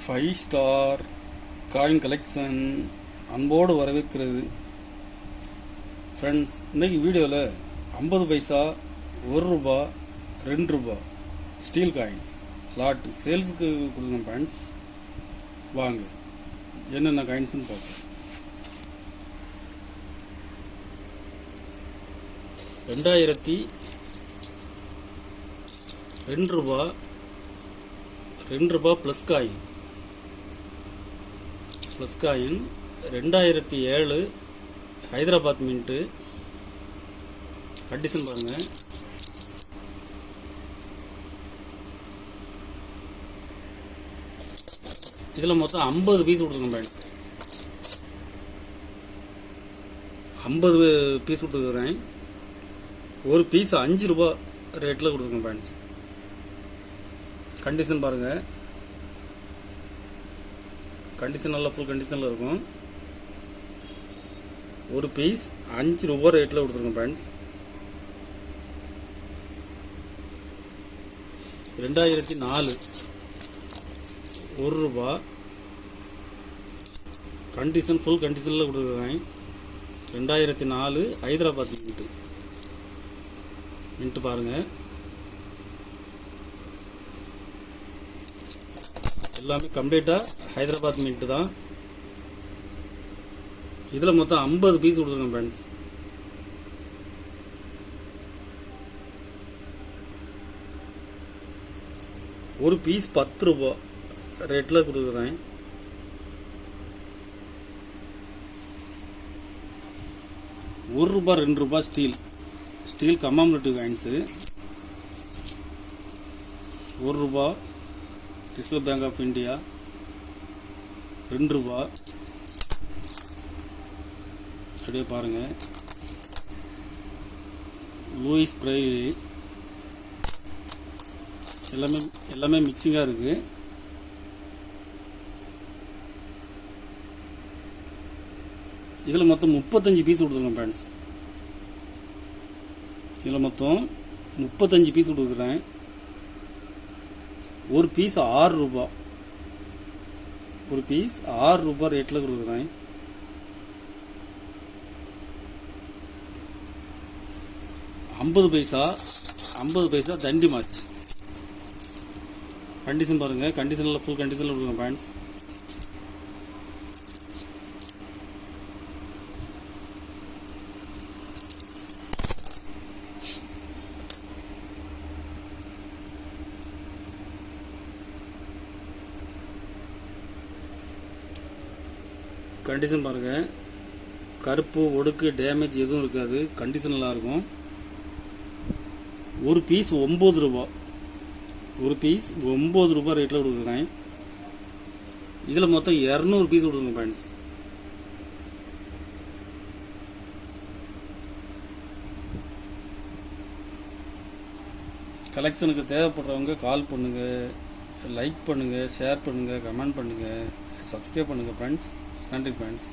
Five star coin collection அன்போடு வரவேற்கிறது. Friends, இன்றைக்கி வீடியோவில் 50 பைசா, 1 ரூபா, 2 ரூபா ஸ்டீல் காயின்ஸ் லாட் சேல்ஸுக்கு கொடுங்க ஃப்ரெண்ட்ஸ். வாங்க என்னென்ன காயின்ஸ்னு பார்ப்போம். 2002 ரூபா, 2 ரூபா plus coin 2007 Hyderabad mint. Condition பாருங்கள். இதில் மொத்தம் 50 பீஸ் கொடுத்துருக்கேன் பேண்ட். 50 பீஸ் கொடுத்துருக்குறேன். ஒரு பீஸ் 5 ரூபா ரேட்டில் கொடுத்துருக்கேன் பேண்ட்ஸ். கண்டிஷன் பாருங்கள். கண்டிஷன் நல்லா ஃபுல் கண்டிஷனில் இருக்கும். ஒரு பீஸ் 5 ரூபா ரேட்டில் கொடுத்துருக்கோம் ஃப்ரெண்ட்ஸ். 2004 1 ரூபா கண்டிஷன் ஃபுல் கண்டிஷனில் கொடுத்துருக்கேன். 2004 ஹைதராபாத் மின்ட்டு பாருங்கள். எல்லாமே கம்ப்ளீட்டாக ஹைதராபாத் மின்ட்டு தான். இதில் மொத்தம் 50 பீஸ் கொடுத்துருக்கேன் ஃப்ரெண்ட்ஸ். ஒரு பீஸ் 10 ரூபா ரேட்டில் கொடுத்துருக்கேன். ஒரு ரூபா 2 ரூபா ஸ்டீல் கமாமரேட்டிவ் காயின்ஸு. 1 ரூபா ரிசர்வ் பேங்க் ஆஃப் இந்தியா. 2 ரூபா அப்படியே பாருங்கள். Louis Braille. எல்லாமே மிக்சிங்காக இருக்குது. இதில் மொத்தம் 35 பீஸ் கொடுத்துருக்கேன் ஃப்ரெண்ட்ஸ். இதில் மொத்தம் 35 பீஸ் கொடுக்குறேன். ஒரு பீஸ் 6 ரூபா. ஒரு பீஸ் 6 ரூபா ரேட்டில் கொடுக்குறேன். ஐம்பது பைசா தண்டி மார்ச். கண்டிஷன் பாருங்கள். கண்டிஷனில் ஃபுல் கண்டிஷனில் கொடுக்குறேன் ஃப்ரெண்ட்ஸ். கண்டிஷன் பாருங்கள். கருப்பு ஒடுக்கு டேமேஜ் எதுவும் இருக்காது. கண்டிஷன் நல்லா இருக்கும். ஒரு பீஸ் 9 ரூபா. ஒரு பீஸ் 9 ரூபா ரேட்டில் கொடுக்குறேன். இதில் மொத்தம் 200 பீஸ் கொடுக்குங்க ஃப்ரெண்ட்ஸ். கலெக்ஷனுக்கு தேவைப்படுறவங்க கால் பண்ணுங்கள், லைக் பண்ணுங்கள், ஷேர் பண்ணுங்கள், கமெண்ட் பண்ணுங்கள், சப்ஸ்கிரைப் பண்ணுங்கள் ஃப்ரெண்ட்ஸ். நன்றி ஃப்ரெண்ட்ஸ்.